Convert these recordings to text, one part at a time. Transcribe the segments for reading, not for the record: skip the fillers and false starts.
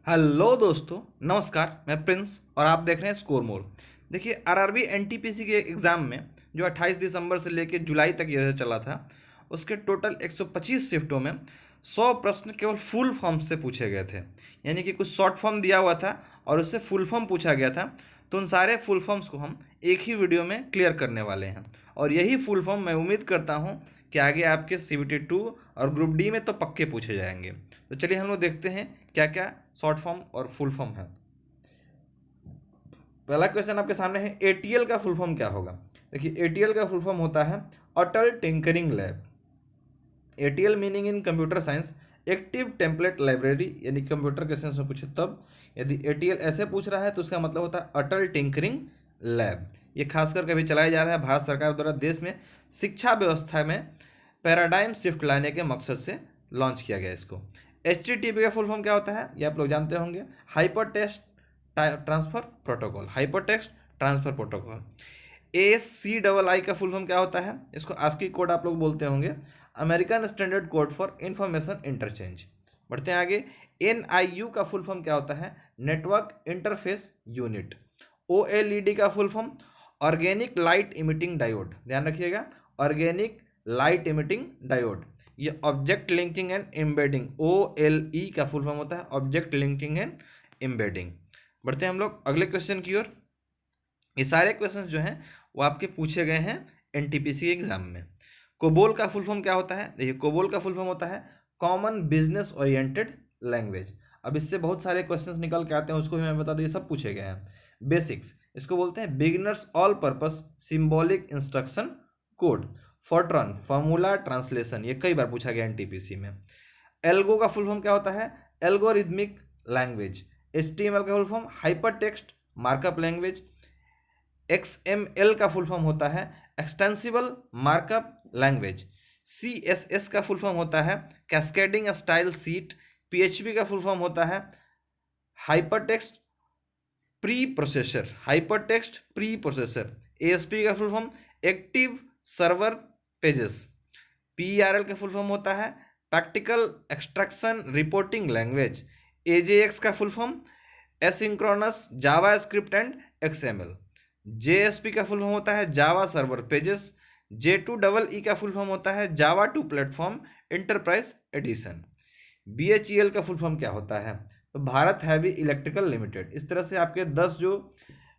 Hello दोस्तों, नमस्कार। मैं प्रिंस और आप देख रहे हैं स्कोर मोर। देखिए, आरआरबी एनटीपीसी के एग्ज़ाम में जो 28 दिसंबर से लेकर जुलाई तक ये चला था, उसके टोटल 125 शिफ्टों में 100 प्रश्न केवल फुल फॉर्म से पूछे गए थे। यानी कि कुछ शॉर्ट फॉर्म दिया हुआ था और उससे फुल फॉर्म पूछा गया था। तो उन सारे फुल फॉर्म्स को हम एक ही वीडियो में क्लियर करने वाले हैं और यही फुल फॉर्म मैं उम्मीद करता हूँ कि आगे आपके CBT 2 और ग्रुप डी में तो पक्के पूछे जाएंगे। तो चलिए हम लोग देखते हैं क्या क्या शॉर्ट फॉर्म और फुल फॉर्म है। पहला क्वेश्चन आपके सामने है, ATL का फुल फॉर्म क्या होगा। देखिए, ATL का फुल फॉर्म होता है Atal tinkering lab. ATL meaning in computer science active template library, यानी कंप्यूटर के साइंस में पूछे तब यदि ATL ऐसे पूछ रहा है तो उसका मतलब होता है अटल टिंकरिंग लैब। ये खासकर कभी चलाया जा रहा है भारत सरकार द्वारा देश में शिक्षा व्यवस्था में पैराडाइम शिफ्ट लाने के मकसद से लॉन्च किया गया इसको। HTTP का फुल फॉर्म क्या होता है, ये आप लोग जानते होंगे, hyper text transfer protocol. Hyper text transfer protocol. ASCII का फुल फॉर्म क्या होता है, इसको ASCII कोड आप लोग बोलते होंगे, American standard code for information interchange. बढ़ते हैं आगे। NIU का फुल फॉर्म क्या होता है, नेटवर्क इंटरफेस यूनिट। OLED का full form organic light emitting diode, ध्यान रखिएगा, ऑर्गेनिक लाइट इमिटिंग डायोड। ये object linking and embedding, OLE का फुल फॉर्म होता है ऑब्जेक्ट लिंकिंग एंड एम्बेडिंग। बढ़ते हैं हम लोग अगले क्वेश्चन की ओर। ये सारे क्वेश्चन जो हैं वो आपके पूछे गए हैं NTPC एग्जाम में। कोबोल का फुल फॉर्म क्या होता है, देखिए कोबोल का फुल फॉर्म होता है कॉमन बिजनेस ओरिएंटेड लैंग्वेज। अब इससे बहुत सारे क्वेश्चंस निकल के आते हैं, उसको भी मैं बता दूं, ये सब पूछे गए हैं। बेसिक्स, इसको बोलते हैं beginners all purpose symbolic instruction code. Fortran, formula translation, ये कई बार पूछा गया NTPC में। एल्गो का फुल फॉर्म क्या होता है, एल्गोरिथमिक लैंग्वेज। HTML का full form hyper text markup language. XML का फुल फॉर्म होता है एक्सटेंसिबल मार्कअप लैंग्वेज। CSS का फुल फॉर्म होता है कैस्केडिंग स्टाइल सीट। PHP का फुल फॉर्म होता है hyper text pre processor, hyper text pre processor. ASP का full form active server pages. PERL का फुल फॉर्म होता है practical extraction reporting language. AJX का full form asynchronous Java script and XML। JSP का full form होता है Java server pages. J2EE का full form होता है जावा 2 प्लेटफॉर्म इंटरप्राइज एडिशन। BHEL का फुल फॉर्म क्या होता है, तो भारत हैवी इलेक्ट्रिकल लिमिटेड। इस तरह से आपके 10 जो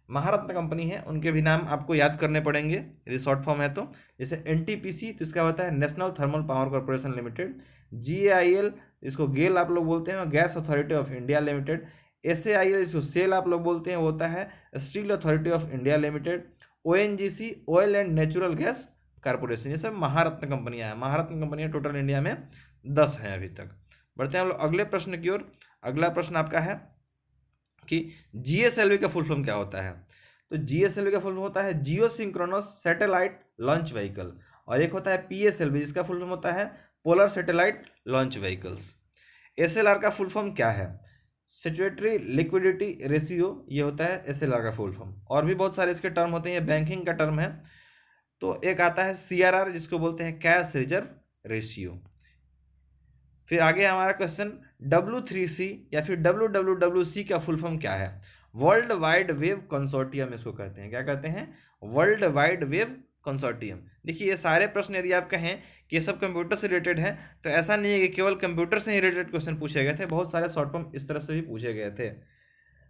महारत्न कंपनी है उनके भी नाम आपको याद करने पड़ेंगे यदि शॉर्ट फॉर्म है तो। जैसे NTPC तो इसका होता है national thermal power corporation limited. GAIL, इसको गेल आप लोग बोलते हैं, gas authority of India limited. SAIL, इसको सेल आप लोग बोलते हैं, वो होता है steel authority of India limited. ONGC, oil and natural gas corporation. ये सब महारत्न कंपनियां हैं। महारत्न कंपनियां टोटल इंडिया में 10 हैं अभी तक। बढ़ते हैं हम लोग अगले प्रश्न की ओर। अगला प्रश्न आपका है कि GSLV का फुल फॉर्म क्या होता है, तो GSLV का फुल फॉर्म होता है जियो सिंक्रोनस सैटेलाइट लॉन्च व्हीकल। और एक होता है PSLV, जिसका फुल फॉर्म होता है polar satellite launch vehicles. SLR का फुल फॉर्म क्या है, सिचुएटरी लिक्विडिटी रेशियो, ये होता है SLR का फुल फॉर्म। और भी बहुत सारे इसके टर्म होते हैं, ये बैंकिंग का टर्म है। तो एक आता है CRR, जिसको बोलते हैं कैश रिजर्व रेशियो। फिर आगे हमारा क्वेश्चन W3C या फिर WWWC का फुल फॉर्म क्या है, वर्ल्ड वाइड वेब कंसोर्टियम इसको कहते हैं। क्या कहते हैं, वर्ल्ड वाइड वेब कंसोर्टियम। देखिए, ये सारे प्रश्न यदि आप कहें कि ये सब कंप्यूटर से रिलेटेड है तो ऐसा नहीं है कि केवल कंप्यूटर से ही रिलेटेड क्वेश्चन पूछे गए थे, बहुत सारे शॉर्ट फॉर्म इस तरह से भी पूछे गए थे।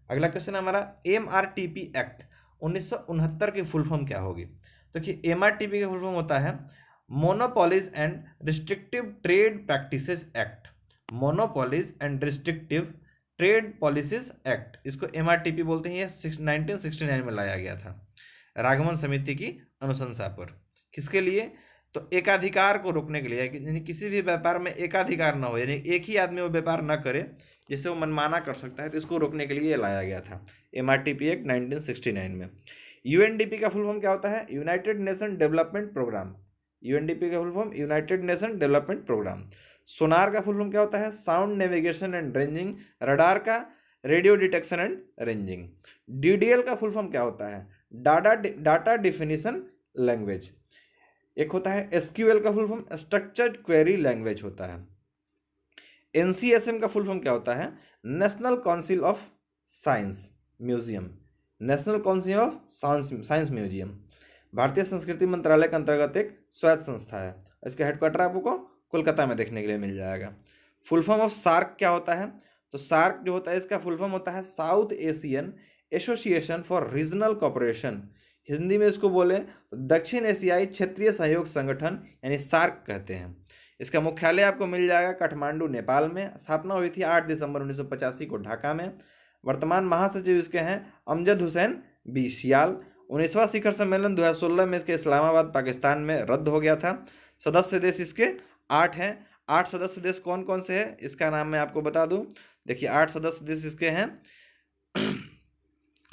अगला क्वेश्चन हमारा MRTP एक्ट 1969 की फुल फॉर्म क्या होगी। तो कि MRTP का फुल फॉर्म होता है monopolies and restrictive trade practices act. Monopolies and restrictive trade policies act, इसको MRTP बोलते हैं। ये 1969 में लाया गया था राघवन समिति की अनुशंसा पर। किसके लिए, तो एकाधिकार को रोकने के लिए, यानी किसी भी व्यापार में एकाधिकार ना हो, यानी एक ही आदमी वो व्यापार ना करे जिससे वो मनमाना कर सकता है, तो इसको रोकने के लिए ये लाया गया था MRTP एक्ट 1969 में। UNDP का फुल फॉर्म क्या होता है, United Nation development programme. UNDP का full form United Nation development programme. Sonar का फुल फॉर्म क्या होता है, sound navigation and ranging. Radar का radio detection and ranging. DDL का फुल फॉर्म क्या होता है, डाटा डिफिनीशन लैंग्वेज। एक होता है SQL का full form structured query language होता है। NCSM का फुल फॉर्म क्या होता है? National council of science museum, national council of science museum भारतीय संस्कृति मंत्रालय के अंतर्गत एक स्वायत्त संस्था है। इसका हेडक्वार्टर आपको कोलकाता में देखने के लिए मिल जाएगा। फुल फॉर्म ऑफ सार्क क्या होता है? तो सार्क जो होता है इसका फुल फॉर्म होता है south Asian association for regional cooperation. Hindi में इसको बोले तो दक्षिण एशियाई क्षेत्रीय सहयोग संगठन यानी सार्क कहते हैं। इसका मुख्यालय आपको मिल जाएगा काठमांडू नेपाल में। स्थापना हुई थी 8 दिसंबर 1985 को ढाका में। वर्तमान महासचिव इसके हैं अमजद हुसैन बीसियाल। 19वां शिखर सम्मेलन 2016 में इसके इस्लामाबाद पाकिस्तान में रद्द हो गया था। सदस्य देश इसके 8 हैं। 8 सदस्य देश कौन कौन से हैं इसका नाम मैं आपको बता दूं। देखिए 8 सदस्य देश इसके हैं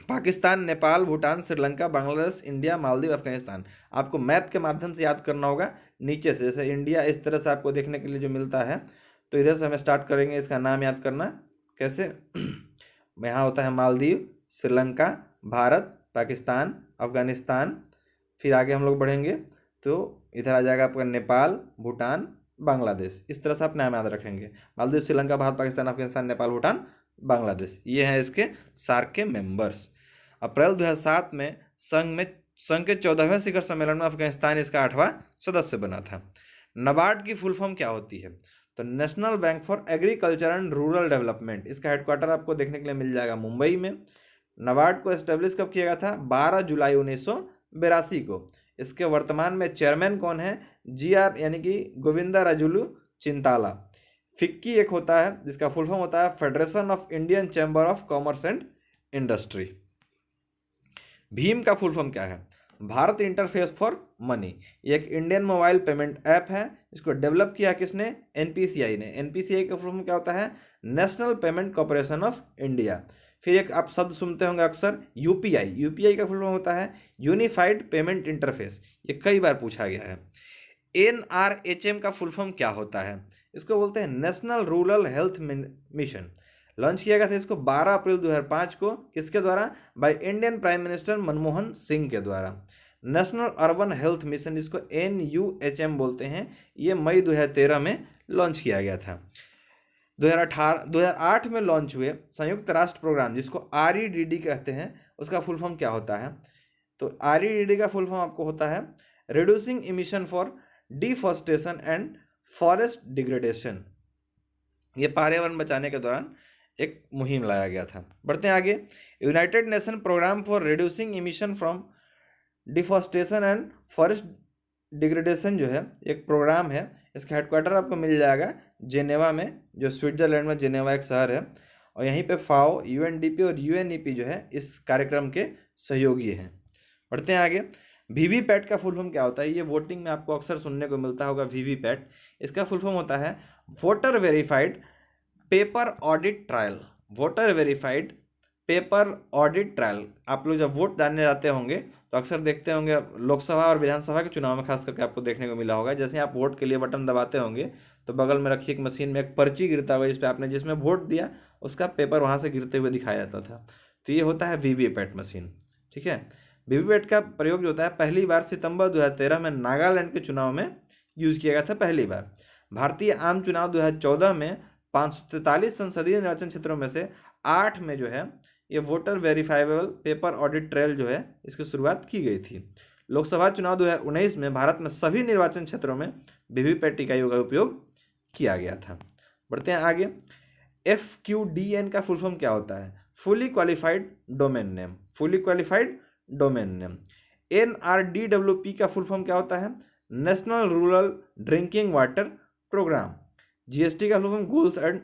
पाकिस्तान, नेपाल, भूटान, श्रीलंका, बांग्लादेश, इंडिया, मालदीव, अफगानिस्तान। आपको मैप के माध्यम से याद करना होगा नीचे से, जैसे इंडिया इस तरह से आपको देखने के लिए जो मिलता है, तो इधर से हमें स्टार्ट करेंगे। इसका नाम याद करना कैसे यहाँ होता है मालदीव, श्रीलंका, भारत, पाकिस्तान, अफगानिस्तान, फिर आगे हम लोग बढ़ेंगे तो इधर आ जाएगा आपका नेपाल, भूटान, बांग्लादेश। इस तरह से आप नाम याद रखेंगे, मालदीव, श्रीलंका, भारत, पाकिस्तान, अफगानिस्तान, नेपाल, भूटान, बांग्लादेश। ये हैं इसके सार्क के मेंबर्स। अप्रैल 2007 में संघ के 14वें शिखर सम्मेलन में अफगानिस्तान इसका 8वां सदस्य बना था। नबार्ड की फुल फॉर्म क्या होती है? तो national bank for agriculture and rural development. इसका हेडक्वार्टर आपको देखने के लिए मिल जाएगा मुंबई में। नबार्ड को एस्टेब्लिश कब किया गया था? 12 जुलाई 1982 को। इसके वर्तमान में चेयरमैन कौन है? GR यानी कि गोविंदा राजुलू चिंताला। फिक्की एक होता है जिसका फुल फॉर्म होता है federation of Indian chamber of commerce and industry. Bhim का फुल फॉर्म क्या है? Bharat interface for money. ये एक इंडियन मोबाइल पेमेंट ऐप है। इसको डेवलप किया किसने? NPCI ने। NPCI का फुल फॉर्म क्या होता है? National payment corporation of India. फिर एक आप शब्द सुनते होंगे अक्सर UPI। UPI का फुल फॉर्म होता है यूनिफाइड पेमेंट इंटरफेस। ये कई बार पूछा गया है। NRHM का फुल फॉर्म क्या होता है? इसको बोलते हैं national rural health mission. Launch किया गया था इसको 12 अप्रैल 2005 को। किसके द्वारा? By Indian prime minister Manmohan Singh के द्वारा। नेशनल अर्बन हेल्थ मिशन, इसको NUHM बोलते हैं। ये मई 2013 में लॉन्च किया गया था। 2008 में लॉन्च हुए संयुक्त राष्ट्र प्रोग्राम जिसको REDD कहते हैं, उसका फुल फॉर्म क्या होता है? तो REDD का फुल फॉर्म आपको होता है reducing emission for deforestation and forest degradation. ये पर्यावरण बचाने के दौरान एक मुहिम लाया गया था। बढ़ते हैं आगे। United Nation programme for reducing emission from deforestation and forest degradation जो है एक प्रोग्राम है। इसका हेडक्वार्टर आपको मिल जाएगा जेनेवा में, जो स्विट्जरलैंड में जेनेवा एक शहर है। और यहीं पे FAO, UNDP और UNEP जो है इस कार्यक्रम के सहयोगी हैं। बढ़ते हैं आगे। VVPAT का फुल फॉर्म क्या होता है? ये वोटिंग में आपको अक्सर सुनने को मिलता होगा VVPAT। इसका फुल फॉर्म होता है voter verified paper audit trial. Voter verified paper audit trial. आप लोग जब वोट डालने जाते होंगे तो अक्सर देखते होंगे लोकसभा और विधानसभा के चुनाव में खास करके आपको देखने को मिला होगा, जैसे आप वोट के लिए बटन दबाते होंगे तो बगल में रखी एक मशीन में एक पर्ची गिरता हुआ जिस पे आपने जिसमें वोट दिया उसका पेपर वहाँ से गिरते हुए दिखाया जाता था। तो ये होता है VVPAT मशीन। ठीक है। VVPAT का प्रयोग जो होता है पहली बार सितंबर 2013 में नागालैंड के चुनाव में यूज किया गया था पहली बार। भारतीय आम चुनाव 2014 में 543 संसदीय निर्वाचन क्षेत्रों में से 8 में जो है ये voter verifiable paper audit trial जो है इसकी शुरुआत की गई थी। लोकसभा चुनाव 2019 में भारत में सभी निर्वाचन क्षेत्रों में VVPAT इकाइयों का उपयोग किया गया था। बढ़ते हैं आगे। FQDN का फुल फॉर्म क्या होता है? Fully qualified domain name. Fully qualified domain name. NRDWP का फुल फॉर्म क्या होता है? National rural drinking water programme. GST का full form goods and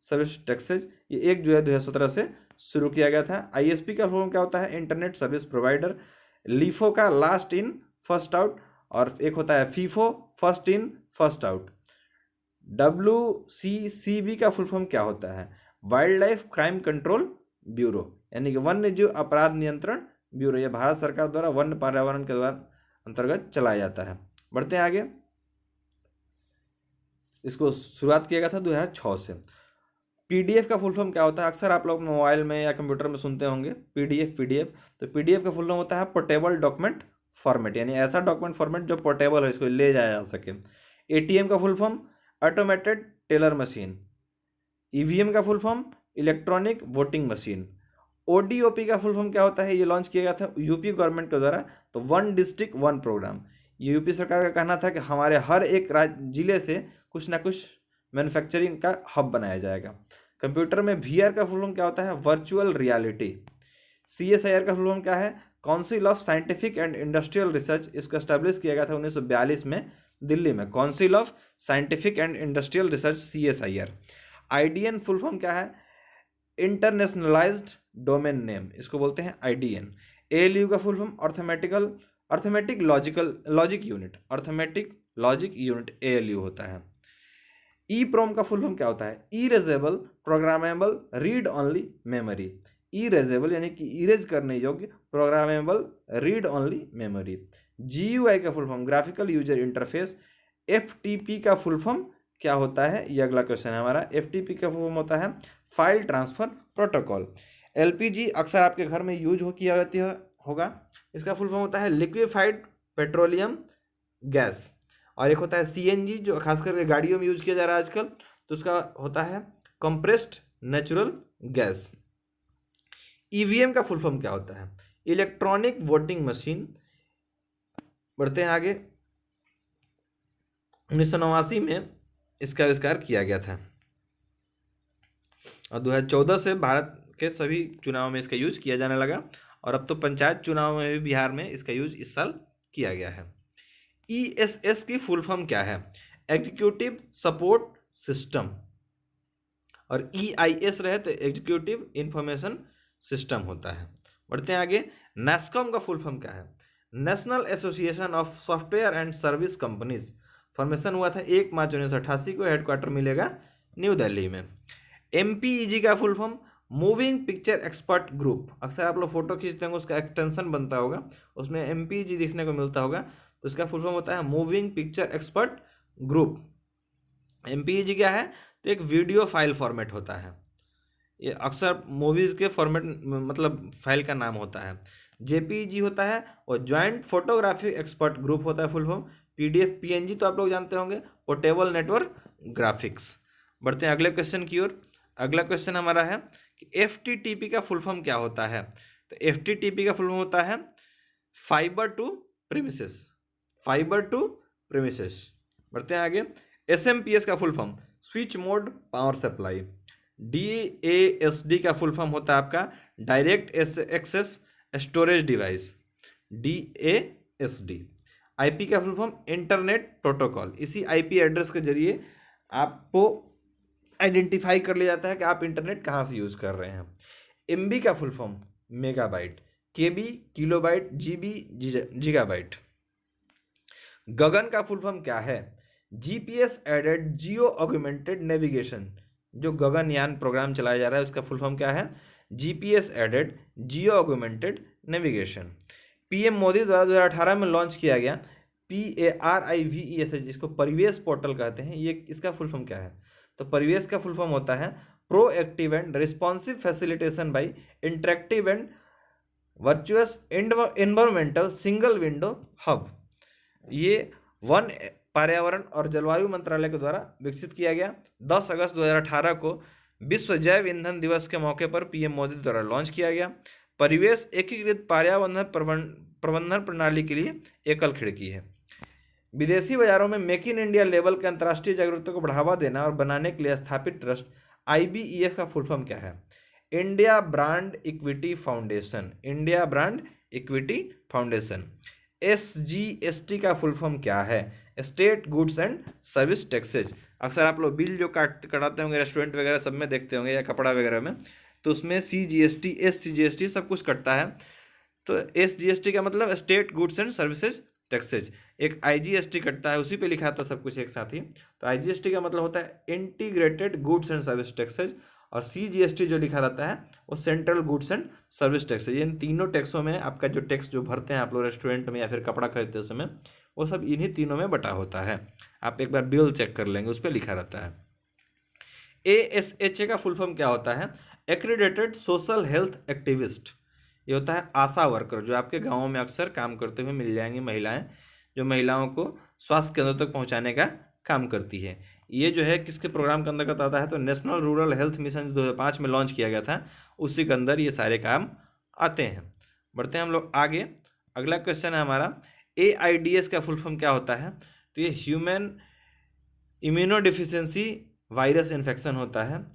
service taxes. ये 1 जुलाई 2017 से शुरू किया गया था। ISP का फुल फॉर्म क्या होता है? Internet service provider. LIFO का लास्ट इन फर्स्ट आउट, और एक होता है FIFO first in first out. WCCB का फुल फॉर्म क्या होता है? Wild life crime control bureau, यानी कि वन्य जीव अपराध नियंत्रण ब्यूरो। ये भारत सरकार द्वारा वन्य पर्यावरण के द्वारा अंतर्गत चलाया जाता है। बढ़ते हैं आगे। इसको शुरुआत किया गया था 2006 से। PDF का फुल फॉर्म क्या होता है? अक्सर आप लोग मोबाइल में या कंप्यूटर में सुनते होंगे PDF। तो PDF का फुल फॉर्म होता है पोर्टेबल डॉक्यूमेंट फॉर्मेट, यानी ऐसा डॉक्यूमेंट फॉर्मेट जो पोर्टेबल है, इसको ले जाया जा सके। ATM का full form automated teller machine. EVM का full form electronic voting machine. ODOP का फुल फॉर्म क्या होता है, ये लॉन्च किया गया था यूपी गवर्नमेंट के द्वारा, तो वन डिस्ट्रिक्ट वन प्रोग्राम। ये यूपी सरकार का कहना था कि हमारे हर एक जिले से कुछ ना कुछ मैन्युफैक्चरिंग का हब बनाया जाएगा। कंप्यूटर में वीआर का फुल फॉर्म क्या होता है, वर्चुअल रियलिटी। सीएसआईआर का फुल फॉर्म क्या है, council of scientific and industrial research. इसको एस्टेब्लिश किया गया था 1942 में दिल्ली में, council of scientific and industrial research, CSIR. IDN full form क्या है, इंटरनेशनलाइज्ड डोमेन नेम, इसको बोलते हैं आईडीएन। एएलयू का full form arithmetic logic unit, arithmetic logic unit ALU होता है। ई प्रोम का फुल फॉर्म क्या होता है, erasable programmable read only memory. Erasable यानी कि इरेज करने योग्य, programmable read only memory. GUI का full form graphical user interface. FTP का फुल फॉर्म क्या होता है, ये अगला क्वेश्चन है हमारा। एफटीपी का फुल फॉर्म होता है फाइल ट्रांसफर प्रोटोकॉल। एलपीजी अक्सर आपके घर में यूज किया जाती होगा, इसका फुल फॉर्म होता है लिक्विफाइड पेट्रोलियम गैस। और एक होता है सीएनजी जो खास करके गाड़ियों में यूज किया जा रहा है आजकल, तो उसका होता है कंप्रेस्ड नेचुरल गैस। ईवीएम का फुल फॉर्म क्या होता है, इलेक्ट्रॉनिक वोटिंग मशीन। बढ़ते हैं आगे। 1989 में इसका आविष्कार किया गया था और 2014 से भारत के सभी चुनाव में इसका यूज किया जाने लगा, और अब तो पंचायत चुनाव में भी बिहार में इसका यूज इस साल किया गया है। ईएसएस की फुल फॉर्म क्या है, एग्जीक्यूटिव सपोर्ट सिस्टम। और ईआईएस रहे तो एग्जीक्यूटिव इंफॉर्मेशन सिस्टम होता है। बढ़ते हैं आगे। नैस्कॉम का फुल फॉर्म क्या है, national association of software and service companies. Formation हुआ था 1 मार्च 1988 को, हेडक्वार्टर मिलेगा न्यू दिल्ली में। एमपीईजी का full form moving picture expert group. अक्सर आप लोग फोटो खींचते होंगे, उसका एक्सटेंशन बनता होगा, उसमें एमपीईजी दिखने को मिलता होगा, तो इसका फुल फॉर्म होता है moving picture expert group. MPEG क्या है, तो एक वीडियो फाइल फॉर्मेट होता है, ये अक्सर मूवीज के फॉर्मेट मतलब फाइल का नाम होता है। जेपीईजी होता है और ज्वाइंट फोटोग्राफी एक्सपर्ट ग्रुप होता है फुल फॉर्म। पीडीएफ पीएनजी तो आप लोग जानते होंगे, पोर्टेबल नेटवर्क ग्राफिक्स। बढ़ते हैं अगले क्वेश्चन की ओर। अगला क्वेश्चन हमारा है कि एफटीटीपी का फुल फॉर्म क्या होता है, तो एफटीटीपी का फुल फॉर्म होता है fibre to premises, fibre to premises. बढ़ते हैं आगे। एसएमपीएस का full form switch mode power supply. DASD का फुल फॉर्म होता है आपका direct access storage device, DASD. IP का फुल फॉर्म इंटरनेट प्रोटोकॉल। इसी आईपी एड्रेस के जरिए आपको आइडेंटिफाई कर लिया जाता है कि आप इंटरनेट कहाँ से यूज़ कर रहे हैं। एमबी का फुल फॉर्म मेगाबाइट, केबी किलोबाइट, जीबी गीगाबाइट। गगन का फुल फॉर्म क्या है, GPS aided geo augmented navigation. जो गगनयान प्रोग्राम चलाया जा रहा है उसका फुल फॉर्म क्या है, GPS aided geo augmented navigation. PM Modi द्वारा 2018 में लॉन्च किया गया PARIVES, जिसको परिवेश पोर्टल कहते हैं, ये इसका फुल फॉर्म क्या है, तो परिवेश का फुल फॉर्म होता है proactive and responsive facilitation by interactive and virtuous environmental single window hub. ये वन पर्यावरण और जलवायु मंत्रालय के द्वारा विकसित किया गया। 10 अगस्त 2018 को विश्व जैव ईंधन दिवस के मौके पर पीएम मोदी द्वारा लॉन्च किया गया। परिवेश एकीकृत पर्यावरण प्रबंधन प्रणाली के लिए एकल खिड़की है। विदेशी बाजारों में मेक इन इंडिया लेवल के अंतर्राष्ट्रीय जागरूकता को बढ़ावा देना और बनाने के लिए स्थापित ट्रस्ट IBEF का फुल फॉर्म क्या है, India brand equity foundation, India brand equity foundation. SGST का फुल फॉर्म क्या है, state goods and service taxes. अक्सर आप लोग बिल जो कटाते होंगे रेस्टोरेंट वगैरह सब में देखते होंगे या कपड़ा वगैरह में, तो उसमें CGST SCGST सब कुछ कटता है। तो SGST का मतलब state goods and services taxes. एक IGST कटता है, उसी पे लिखा था सब कुछ एक साथ ही। तो IGST का मतलब होता है integrated goods and service taxes, और CGST जो लिखा रहता है वो central goods and service taxes. इन तीनों टैक्सों में आपका जो टैक्स जो भरते हैं आप लोग रेस्टोरेंट में या फिर कपड़ा खरीदते समय, वो सब इन्हीं तीनों में बटा होता है। आप एक बार बिल चेक कर लेंगे, उस पर लिखा रहता है। ASHA का फुल फॉर्म क्या होता है, एक्रीडेटेड सोशल हेल्थ एक्टिविस्ट। ये होता है आशा वर्कर, जो आपके गाँव में अक्सर काम करते हुए मिल जाएंगी महिलाएं, जो महिलाओं को स्वास्थ्य केंद्र तक पहुंचाने का काम करती है। ये जो है किसके प्रोग्राम के अंतर्गत आता है, तो नेशनल रूरल हेल्थ मिशन 2005 में लॉन्च किया गया था, उसी के अंदर ये सारे काम आते हैं। बढ़ते हैं हम लोग आगे। अगला क्वेश्चन है हमारा, AIDS का फुल फॉर्म क्या होता है, तो ये ह्यूमन इम्यूनोडिफिशियंसी वायरस इन्फेक्शन होता है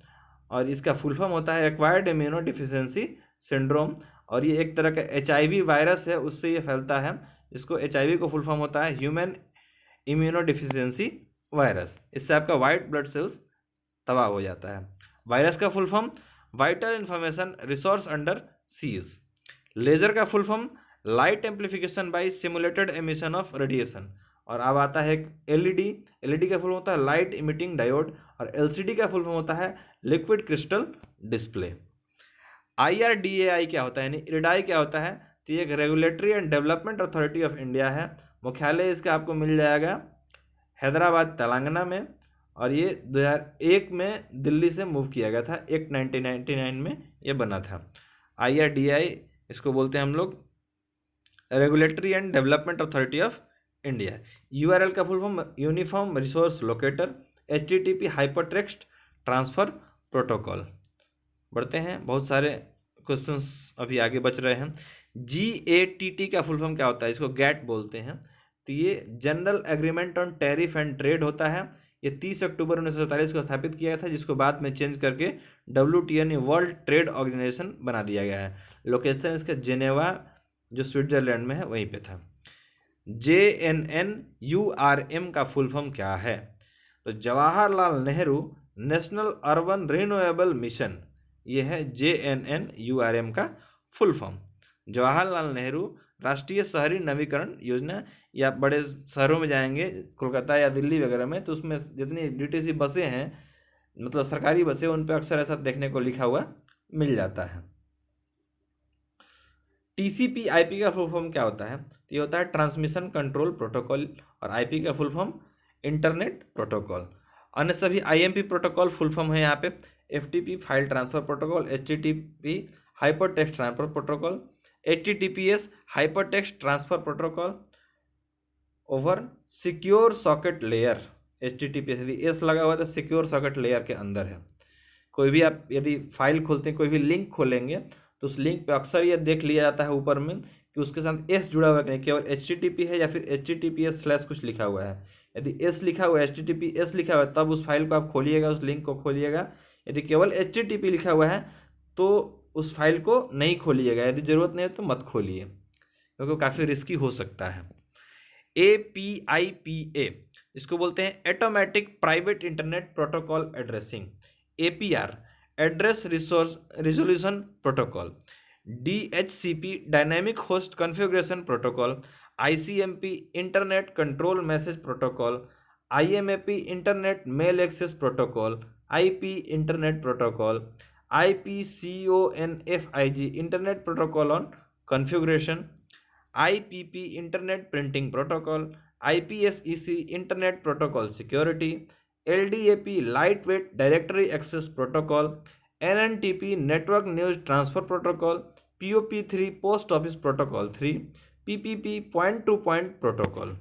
और इसका फुल फॉर्म होता है एक्वायर्ड इम्यूनोडिफिशियंसी सिंड्रोम, और ये एक तरह का HIV वायरस है, उससे ये फैलता है। इसको HIV को फुल फॉर्म होता है ह्यूमन इम्यूनोडिफिशियंसी वायरस। इससे आपका वाइट ब्लड सेल्स तबाह हो जाता है। वायरस का full form vital information resource under seize. Laser का full form light amplification by simulated emission of radiation. और अब आता है LED। LED का फुल फॉर्म होता है लाइट इमिटिंग डायोड, और LCD का फुल फॉर्म होता है लिक्विड क्रिस्टल डिस्प्ले। IRDAI क्या होता है, यानी इरडाई क्या होता है, तो ये एक regulatory and development authority of India है। मुख्यालय इसका आपको मिल जाएगा हैदराबाद तेलंगाना में, और ये 2001 में दिल्ली से मूव किया गया था, एक्ट 1999 में ये बना था। IRDAI इसको बोलते हैं हम लोग regulatory and development authority of India. URL का full form uniform resource locator, HTTP hypertext transfer protocol. बढ़ते हैं, बहुत सारे क्वेश्चंस अभी आगे बच रहे हैं। GATT का फुल फॉर्म क्या होता है, इसको गैट बोलते हैं, तो ये general agreement on tariff and trade होता है। ये 30 अक्टूबर 1947 को स्थापित किया था, जिसको बाद में चेंज करके WTO यानी वर्ल्ड ट्रेड ऑर्गेनाइजेशन बना दिया गया है। लोकेशन इसका जेनेवा जो स्विट्जरलैंड में है वहीं पे था। JNNURM का फुल फॉर्म क्या है, तो Jawaharlal Nehru national urban renewable mission, ये है JNNURM का फुल फॉर्म। जवाहरलाल नेहरू राष्ट्रीय शहरी नवीकरण योजना, या बड़े शहरों में जाएंगे कोलकाता या दिल्ली वगैरह में, तो उसमें जितनी DTC बसें हैं, मतलब सरकारी बसें, उन पर अक्सर ऐसा देखने को लिखा हुआ मिल जाता है। TCP/IP का फुल फॉर्म क्या होता है, तो ये होता है ट्रांसमिशन कंट्रोल प्रोटोकॉल, और IP का फुल फॉर्म इंटरनेट प्रोटोकॉल। अन्य सभी IMP प्रोटोकॉल फुल फॉर्म है यहाँ पे FTP file transfer protocol, HTTP hyper text transfer protocol, HTTPS hyper text transfer protocol over secure socket layer. HTTPS यदि S लगा हुआ है तो सिक्योर सॉकेट लेयर के अंदर है। कोई भी आप यदि फाइल खोलते हैं, कोई भी लिंक खोलेंगे, तो उस लिंक पे अक्सर ये देख लिया जाता है ऊपर में कि उसके साथ S जुड़ा हुआ है कि नहीं, केवल HTTP है या फिर HTTPS/ कुछ लिखा हुआ है। यदि S लिखा हुआ है, HTTPS लिखा हुआ है, तब उस फाइल को आप खोलिएगा, उस लिंक को खोलिएगा। यदि केवल HTTP लिखा हुआ है तो उस फाइल को नहीं खोलिएगा, यदि ज़रूरत नहीं है तो मत खोलिए, क्योंकि काफ़ी रिस्की हो सकता है। APIPA इसको बोलते हैं automatic private internet protocol addressing. APR address resource resolution protocol. DHCP dynamic host configuration protocol. ICMP internet control message protocol. IMAP internet mail access protocol. IP internet protocol. IPCONFIG internet protocol on configuration. IPP internet printing protocol. IPSEC internet protocol security. LDAP lightweight directory access protocol. NNTP network news transfer protocol. POP3 post office protocol 3। PPP point to point protocol.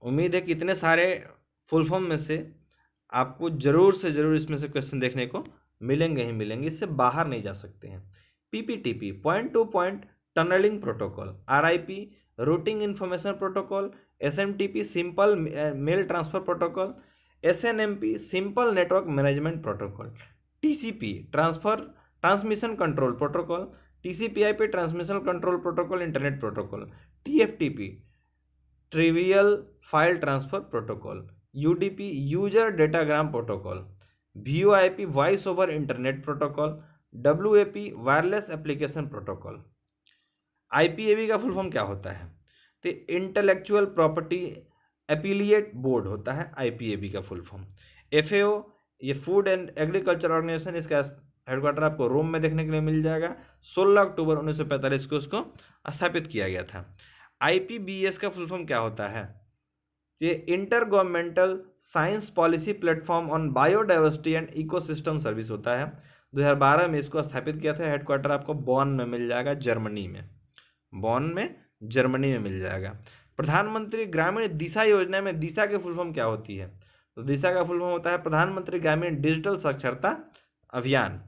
उम्मीद है कि इतने सारे full form में से आपको जरूर से जरूर इसमें से क्वेश्चन देखने को मिलेंगे ही मिलेंगे, इससे बाहर नहीं जा सकते हैं। PPTP point to point tunnelling protocol. RIP routing information protocol. SMTP simple mail transfer protocol. SNMP simple network management protocol. TCP transmission control protocol. TCP/IP transmission control protocol internet protocol. TFTP trivial file transfer protocol. UDP user datagram protocol. VoIP voice over internet protocol. WAP wireless application protocol. IPAB का full form क्या होता है, तो intellectual property appellate board होता है IPAB का full form. FAO ये food and agriculture organisation, इसका हेडक्वार्टर आपको रोम में देखने के लिए मिल जाएगा। 16 अक्टूबर 1945 को उसको स्थापित किया गया था। IPBS का फुल फॉर्म क्या होता है, ये inter governmental science policy platform on biodiversity and ecosystem service होता है। 2012 में इसको स्थापित किया था। हेडक्वार्टर आपको बॉन में मिल जाएगा, जर्मनी में। बॉन में जर्मनी में मिल जाएगा। प्रधानमंत्री ग्रामीण दिशा योजना में दिशा की फुल फॉर्म क्या होती है? तो दिशा का फुल फॉर्म होता है प्रधानमंत्री ग्रामीण डिजिटल साक्षरता अभियान।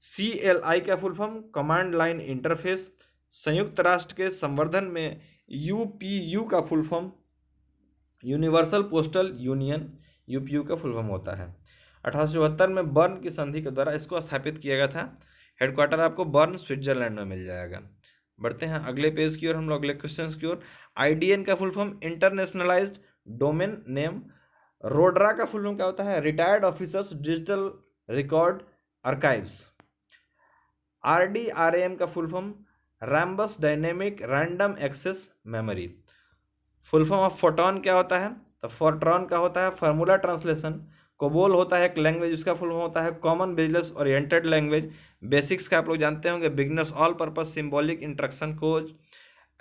CLI का full form command line interface. संयुक्त राष्ट्र के संवर्धन में UPU का full form universal postal union, UPU का फुल फॉर्म होता है। 1872 में बर्न की संधि के द्वारा इसको स्थापित किया गया था। हेडक्वार्टर आपको बर्न स्विट्जरलैंड में मिल जाएगा। बढ़ते हैं अगले पेज की ओर, हम लोग अगले क्वेश्चंस की ओर। IDN का full form internationalised domain name. RODRA का फुल फॉर्म क्या होता है? Retired officers digital record archives. RDRAM का full form Rambus dynamic random access memory. Full form of photon क्या होता है? तो फोर्ट्रॉन का होता है फार्मूला ट्रांसलेशन। कोबोल होता है एक लैंग्वेज, उसका फुल फॉर्म होता है common business oriented language. Basics का आप लोग जानते होंगे beginners all purpose symbolic instruction code.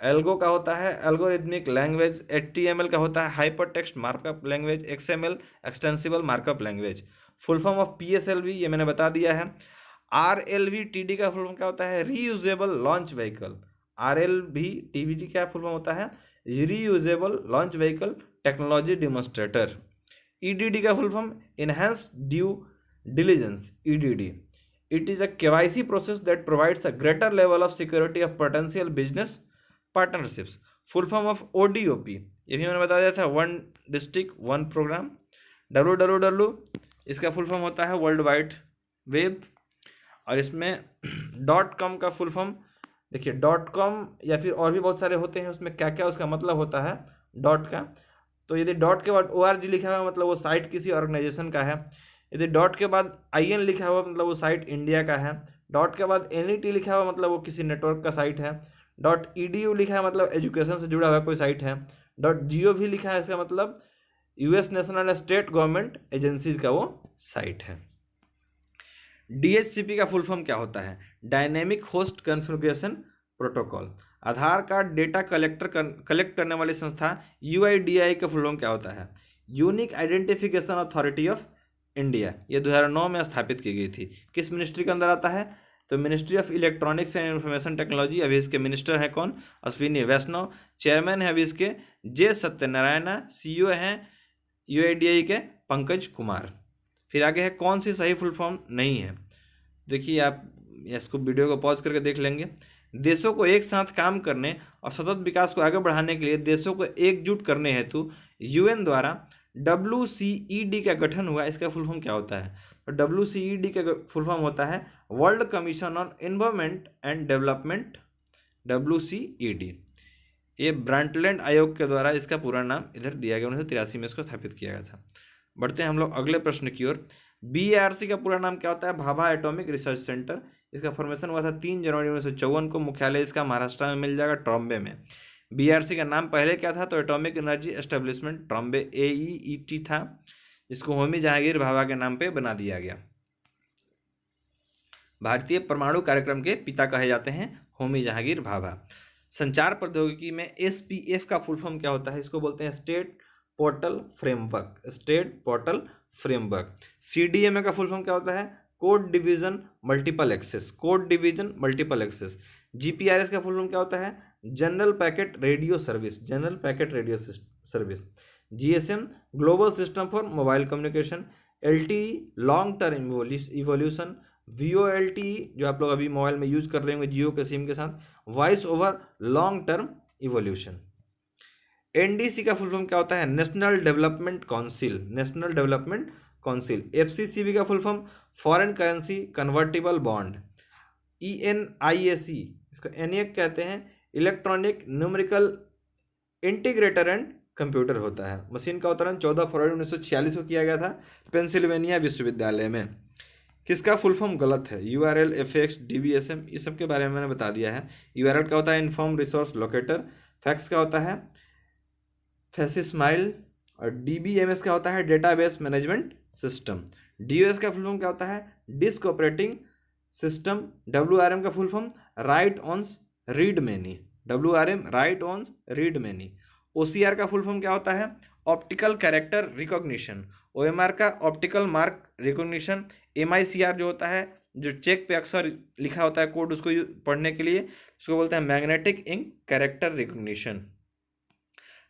Algo का होता है एल्गोरिथमिक लैंग्वेज। HTML का होता है hyper text markup language. XML extensible markup language. Full form of PSLV ये मैंने बता दिया है। RLVTD का फुल फॉर्म क्या होता है? Reusable launch vehicle. RLVTD का फुल फॉर्म होता है reusable launch vehicle technology demonstrator. EDD का full form enhanced due diligence, EDD। It is a KYC process that provides a greater level of security of potential business partnerships. Full form of ODOP ये भी मैंने बता दिया था, one district one programme. WWW इसका फुल form होता है वर्ल्ड वाइड वेब। और इसमें .com का फुल फॉर्म देखिए, .com या फिर और भी बहुत सारे होते हैं, उसमें क्या क्या उसका मतलब होता है डॉट का। तो यदि डॉट के बाद ORG लिखा हुआ मतलब वो साइट किसी ऑर्गेनाइजेशन का है। यदि डॉट के बाद IN लिखा हुआ मतलब वो साइट इंडिया का है। डॉट के बाद NET लिखा हुआ मतलब वो किसी नेटवर्क का साइट है। .edu लिखा है मतलब एजुकेशन से जुड़ा हुआ कोई साइट है। .gov लिखा है इसका मतलब US national and state government agencies का वो साइट है। DHCP का फुल फॉर्म क्या होता है? Dynamic host configuration protocol. Aadhaar card data collect करने वाली संस्था UIDAI का फुल फॉर्म क्या होता है? Unique identification authority of India. ये 2009 में स्थापित की गई थी। किस मिनिस्ट्री के अंदर आता है? तो ministry of electronics and information technology. अभी इसके मिनिस्टर हैं कौन? अश्विनी वैष्णव। चेयरमैन है अभी इसके J सत्यनारायण। CEO हैं UIDAI के पंकज कुमार। फिर आगे है कौन सी सही फुल फॉर्म नहीं है? देखिए आप इसको वीडियो को पॉज करके देख लेंगे। देशों को एक साथ काम करने और सतत विकास को आगे बढ़ाने के लिए देशों को एकजुट करने हेतु UN द्वारा WCED का गठन हुआ। इसका फुल फॉर्म क्या होता है? तो WCED का फुल फॉर्म होता है world commission on environment and development, WCED। ये ब्रांटलैंड आयोग के द्वारा इसका पूरा नाम इधर दिया गया, 1983 में इसको स्थापित किया गया था। बढ़ते हैं हम लोग अगले प्रश्न की ओर। BARC का पूरा नाम क्या होता है? Bhabha atomic research centre. इसका फॉर्मेशन हुआ था 3 जनवरी 1954 को। मुख्यालय इसका महाराष्ट्र में मिल जाएगा, ट्रॉम्बे में। BARC का नाम पहले क्या था? तो atomic energy establishment Trombay, AEET था, जिसको होमी जहांगीर भाभा के नाम पे बना दिया गया। भारतीय परमाणु कार्यक्रम के पिता कहे जाते हैं होमी जहांगीर भाभा। संचार प्रौद्योगिकी में SPF का फुल फॉर्म क्या होता है? इसको बोलते हैं state portal framework, state portal framework. CDMA का फुल फॉर्म क्या होता है? Code division multiple access, code division multiple access. GPRS का फुल फॉर्म क्या होता है? General packet radio service, general packet radio service. GSM global system for mobile communication. LTE long term evolution. VoLTE जो आप लोग अभी मोबाइल में use कर रहे होंगे जियो के सिम के साथ, voice over long term evolution. NDC का फुल फॉर्म क्या होता है? National development council, national development council. FCCB का full form foreign currency convertible bond. ENIAC इसको ENIAC कहते हैं, electronic numerical integrator and computer होता है। मशीन का अवतरण 14 फरवरी 1946 को किया गया था पेंसिल्वेनिया विश्वविद्यालय में। किसका फुल फॉर्म गलत है? URL, FX, DBSM ये सब के बारे में मैंने बता दिया है। URL का होता है इन्फॉर्म रिसोर्स लोकेटर। फैक्स का होता है फैसिस्माइल। और DBMS का होता है डेटाबेस मैनेजमेंट सिस्टम। DOS का फुल फॉर्म क्या होता है? Disk operating system. WRM का full form write once read many, WRM write once read many. OCR का फुल फॉर्म क्या होता है? Optical character recognition. OMR का ऑप्टिकल मार्क रिकॉग्निशन। MICR जो होता है, जो चेक पे अक्सर लिखा होता है कोड, उसको पढ़ने के लिए उसको बोलते हैं magnetic ink character recognition.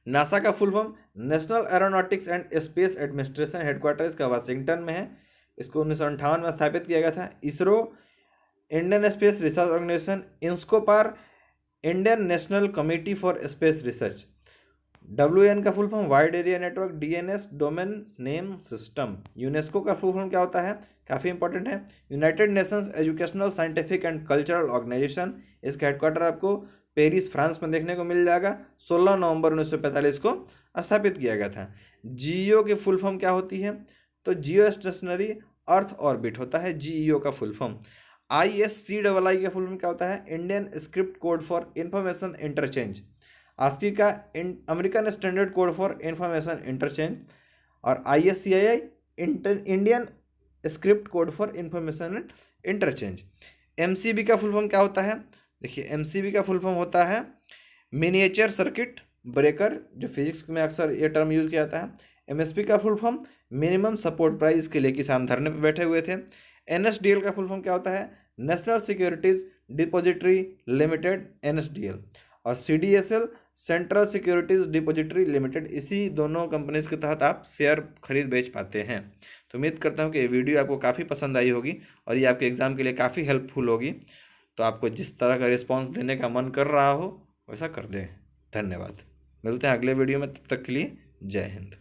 NASA का full form national aeronautics and space administration, headquarter इसका वाशिंगटन में है। इसको 1958 में स्थापित किया गया था। ISRO Indian space research organisation, INCOSPAR Indian national committee for space research. WN का full form wide area network, DNS domain name system. UNESCO का फुल फॉर्म क्या होता है, काफ़ी इंपॉर्टेंट है, United Nations educational scientific and cultural organisation. इसका headquarter आपको Paris France में देखने को मिल जाएगा। 16 नवंबर 1945 को स्थापित किया गया था। GEO की फुल फॉर्म क्या होती है, तो जियो स्टेशनरी अर्थ ऑर्बिट होता है GEO का फुल फॉर्म। ISCII का फुल फॉर्म क्या होता है, Indian script code for information interchange. ASCII का American standard code for information interchange. और ISCII Indian script code for information interchange. MCB का फुल फॉर्म क्या होता है, देखिए MCB का फुल फॉर्म होता है मिनिएचर सर्किट ब्रेकर, जो फिजिक्स में अक्सर ये टर्म यूज किया जाता है। MSP का full form minimum support price के लिए किसान धरने पर बैठे हुए थे। NSDL का फुल फॉर्म क्या होता है, national securities depository limited, NSDL। और CDSL central securities depository limited. इसी दोनों कंपनीज के तहत आप शेयर खरीद बेच पाते हैं। तो उम्मीद करता हूँ कि ये वीडियो आपको काफ़ी पसंद आई होगी और ये आपके एग्ज़ाम के लिए काफ़ी हेल्पफुल होगी। तो आपको जिस तरह का रिस्पॉन्स देने का मन कर रहा हो वैसा कर दें। धन्यवाद। मिलते हैं अगले वीडियो में, तब तक के लिए जय हिंद।